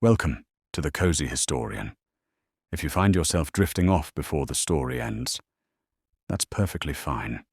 Welcome to the Cozy Historian. If you find yourself drifting off before the story ends, that's perfectly fine.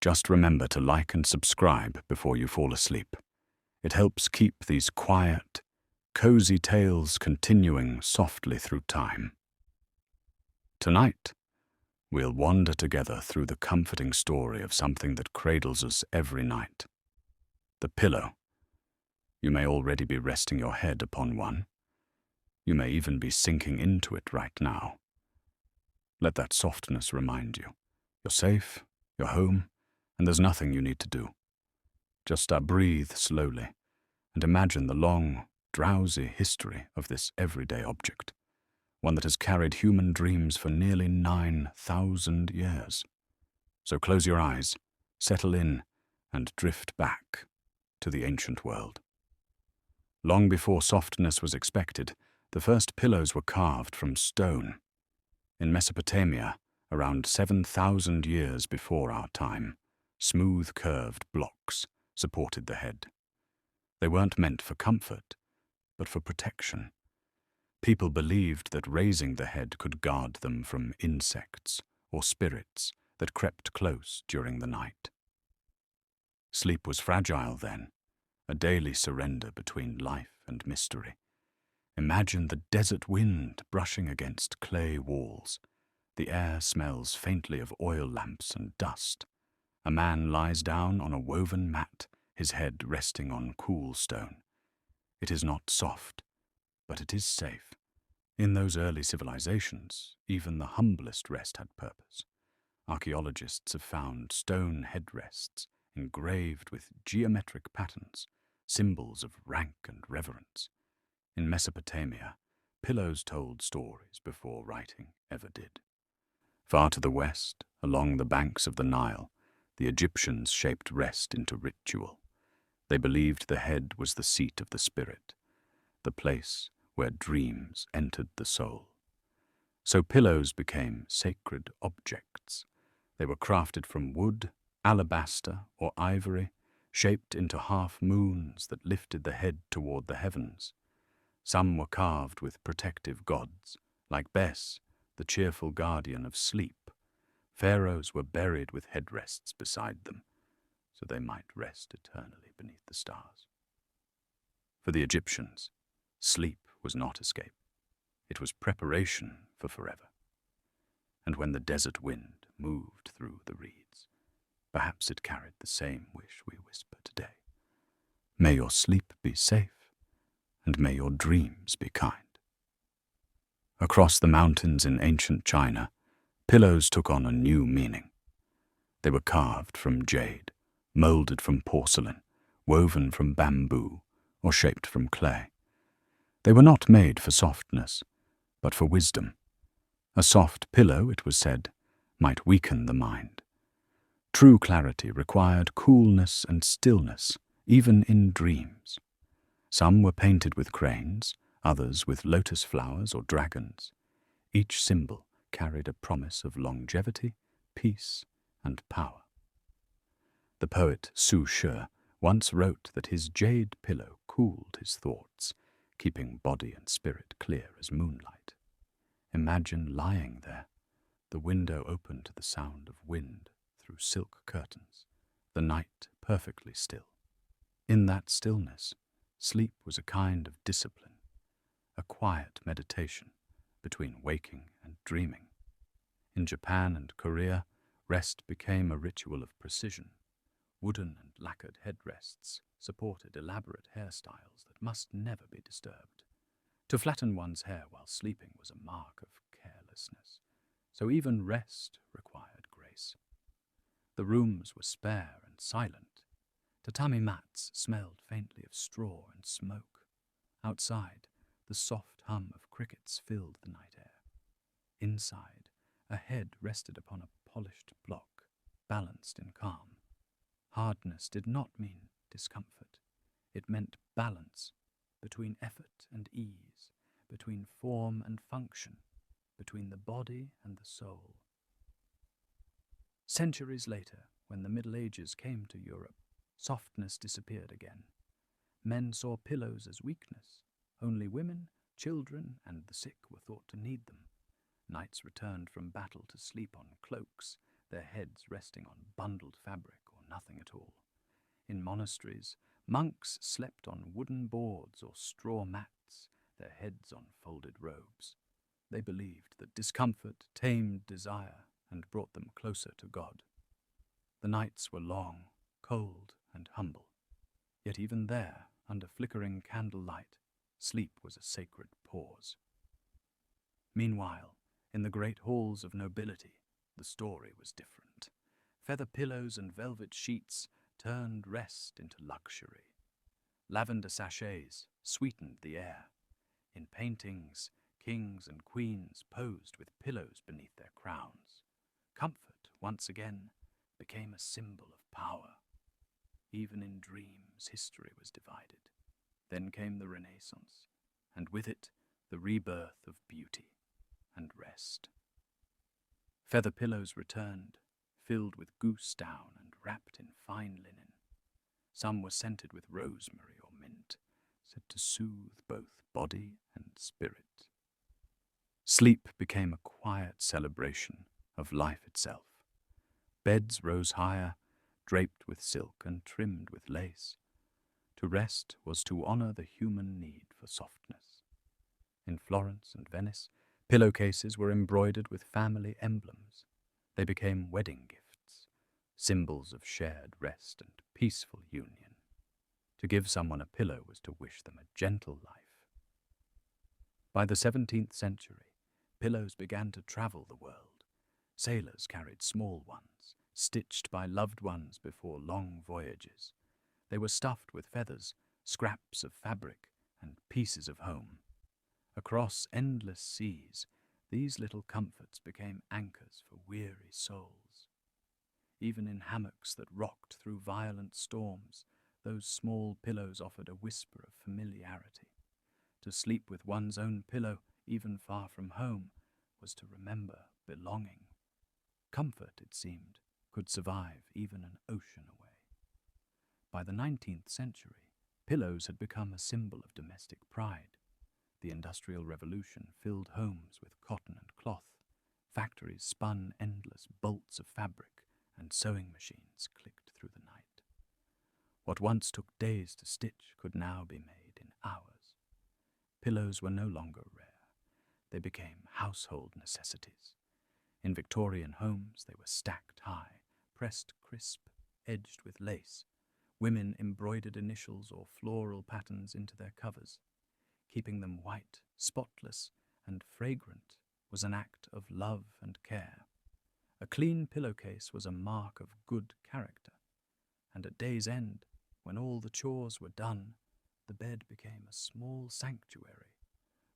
Just remember to like and subscribe before you fall asleep. It helps keep these quiet, cozy tales continuing softly through time. Tonight, we'll wander together through the comforting story of something that cradles us every night. The pillow. You may already be resting your head upon one. You may even be sinking into it right now. Let that softness remind you. You're safe, you're home, and there's nothing you need to do. Just breathe slowly and imagine the long, drowsy history of this everyday object, one that has carried human dreams for nearly 9,000 years. So close your eyes, settle in, and drift back to the ancient world. Long before softness was expected, the first pillows were carved from stone. In Mesopotamia, around 7,000 years before our time, smooth curved blocks supported the head. They weren't meant for comfort, but for protection. People believed that raising the head could guard them from insects or spirits that crept close during the night. Sleep was fragile then, a daily surrender between life and mystery. Imagine the desert wind brushing against clay walls. The air smells faintly of oil lamps and dust. A man lies down on a woven mat, his head resting on cool stone. It is not soft, but it is safe. In those early civilizations, even the humblest rest had purpose. Archaeologists have found stone headrests engraved with geometric patterns, symbols of rank and reverence. In Mesopotamia, pillows told stories before writing ever did. Far to the west, along the banks of the Nile, the Egyptians shaped rest into ritual. They believed the head was the seat of the spirit, the place where dreams entered the soul. So pillows became sacred objects. They were crafted from wood, alabaster, or ivory, shaped into half-moons that lifted the head toward the heavens. Some were carved with protective gods, like Bes, the cheerful guardian of sleep. Pharaohs were buried with headrests beside them, so they might rest eternally beneath the stars. For the Egyptians, sleep was not escape. It was preparation for forever. And when the desert wind moved through the reeds, perhaps it carried the same wish we whisper today. May your sleep be safe, and may your dreams be kind. Across the mountains in ancient China, pillows took on a new meaning. They were carved from jade, molded from porcelain, woven from bamboo, or shaped from clay. They were not made for softness, but for wisdom. A soft pillow, it was said, might weaken the mind. True clarity required coolness and stillness, even in dreams. Some were painted with cranes, others with lotus flowers or dragons. Each symbol carried a promise of longevity, peace, and power. The poet Su She once wrote that his jade pillow cooled his thoughts, keeping body and spirit clear as moonlight. Imagine lying there, the window open to the sound of wind through silk curtains, the night perfectly still. In that stillness, sleep was a kind of discipline, a quiet meditation between waking and dreaming. In Japan and Korea, rest became a ritual of precision. Wooden and lacquered headrests supported elaborate hairstyles that must never be disturbed. To flatten one's hair while sleeping was a mark of carelessness, so even rest required grace. The rooms were spare and silent. Tatami mats smelled faintly of straw and smoke. Outside, the soft hum of crickets filled the night air. Inside, a head rested upon a polished block, balanced in calm. Hardness did not mean discomfort. It meant balance between effort and ease, between form and function, between the body and the soul. Centuries later, when the Middle Ages came to Europe, softness disappeared again. Men saw pillows as weakness, Only women, children, and the sick were thought to need them. Knights returned from battle to sleep on cloaks, their heads resting on bundled fabric or nothing at all. In monasteries, monks slept on wooden boards or straw mats, their heads on folded robes. They believed that discomfort tamed desire and brought them closer to God. The nights were long, cold, and humble. Yet even there, under flickering candlelight, sleep was a sacred pause. Meanwhile, in the great halls of nobility, the story was different. Feather pillows and velvet sheets turned rest into luxury. Lavender sachets sweetened the air. In paintings, kings and queens posed with pillows beneath their crowns. Comfort, once again, became a symbol of power. Even in dreams, history was divided. Then came the Renaissance, and with it, the rebirth of beauty and rest. Feather pillows returned, filled with goose down and wrapped in fine linen. Some were scented with rosemary or mint, said to soothe both body and spirit. Sleep became a quiet celebration of life itself. Beds rose higher, draped with silk and trimmed with lace. To rest was to honor the human need for softness. In Florence and Venice, pillowcases were embroidered with family emblems. They became wedding gifts, symbols of shared rest and peaceful union. To give someone a pillow was to wish them a gentle life. By the 17th century, pillows began to travel the world. Sailors carried small ones, stitched by loved ones before long voyages. They were stuffed with feathers, scraps of fabric, and pieces of home. Across endless seas, these little comforts became anchors for weary souls. Even in hammocks that rocked through violent storms, those small pillows offered a whisper of familiarity. To sleep with one's own pillow, even far from home, was to remember belonging. Comfort, it seemed, could survive even an ocean away. By the 19th century, pillows had become a symbol of domestic pride. The Industrial Revolution filled homes with cotton and cloth. Factories spun endless bolts of fabric, and sewing machines clicked through the night. What once took days to stitch could now be made in hours. Pillows were no longer rare. They became household necessities. In Victorian homes, they were stacked high, pressed crisp, edged with lace. Women embroidered initials or floral patterns into their covers. Keeping them white, spotless, and fragrant was an act of love and care. A clean pillowcase was a mark of good character. And at day's end, when all the chores were done, the bed became a small sanctuary.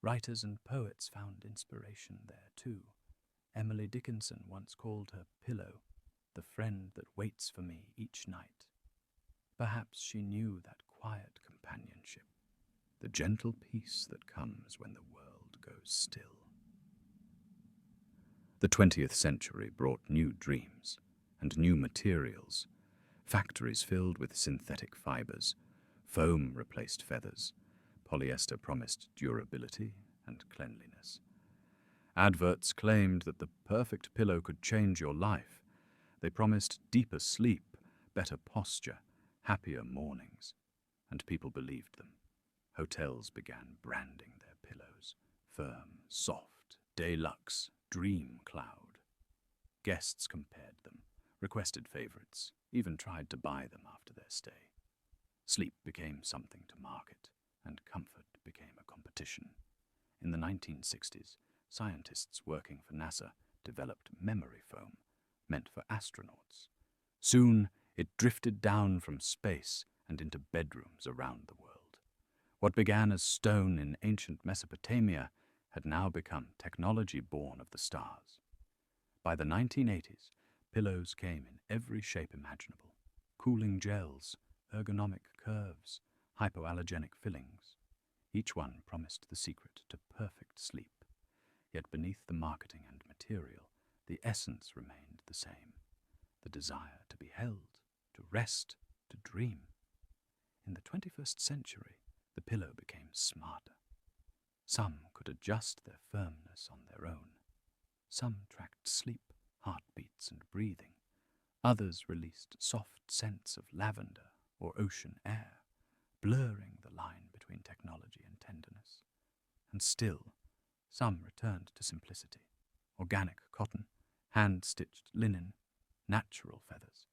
Writers and poets found inspiration there too. Emily Dickinson once called her pillow the friend that waits for me each night. Perhaps she knew that quiet companionship, the gentle peace that comes when the world goes still. The 20th century brought new dreams and new materials. Factories filled with synthetic fibers. Foam replaced feathers. Polyester promised durability and cleanliness. Adverts claimed that the perfect pillow could change your life. They promised deeper sleep, better posture, happier mornings, and people believed them. Hotels began branding their pillows: firm, soft, deluxe, dream cloud. Guests compared them, requested favorites, even tried to buy them after their stay. Sleep became something to market, and comfort became a competition. In the 1960s, scientists working for NASA developed memory foam, meant for astronauts. Soon, it drifted down from space and into bedrooms around the world. What began as stone in ancient Mesopotamia had now become technology born of the stars. By the 1980s, pillows came in every shape imaginable: cooling gels, ergonomic curves, hypoallergenic fillings. Each one promised the secret to perfect sleep. Yet beneath the marketing and material, the essence remained the same: the desire to be held, to rest, to dream. In the 21st century, the pillow became smarter. Some could adjust their firmness on their own. Some tracked sleep, heartbeats, and breathing. Others released soft scents of lavender or ocean air, blurring the line between technology and tenderness. And still, some returned to simplicity: organic cotton, hand-stitched linen, natural feathers.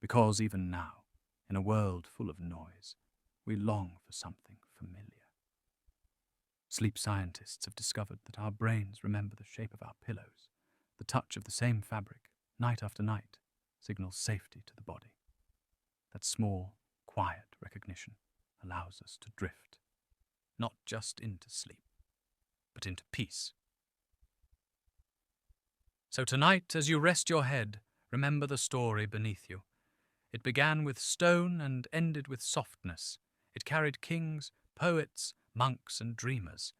Because even now, in a world full of noise, we long for something familiar. Sleep scientists have discovered that our brains remember the shape of our pillows. The touch of the same fabric, night after night, signals safety to the body. That small, quiet recognition allows us to drift, not just into sleep, but into peace. So tonight, as you rest your head, remember the story beneath you. It began with stone and ended with softness. It carried kings, poets, monks, and dreamers.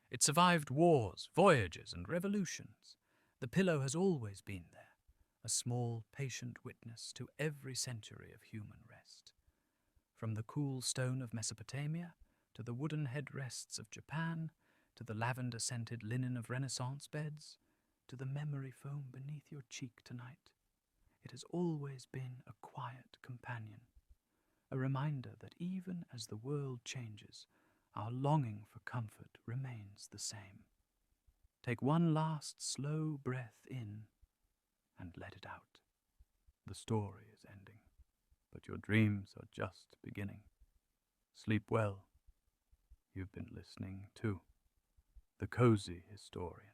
It survived wars, voyages, and revolutions. The pillow has always been there, a small, patient witness to every century of human rest. From the cool stone of Mesopotamia, to the wooden headrests of Japan, to the lavender-scented linen of Renaissance beds, to the memory foam beneath your cheek tonight, it has always been a quiet companion, a reminder that even as the world changes, our longing for comfort remains the same. Take one last slow breath in and let it out. The story is ending, but your dreams are just beginning. Sleep well. You've been listening to The Cozy Historian.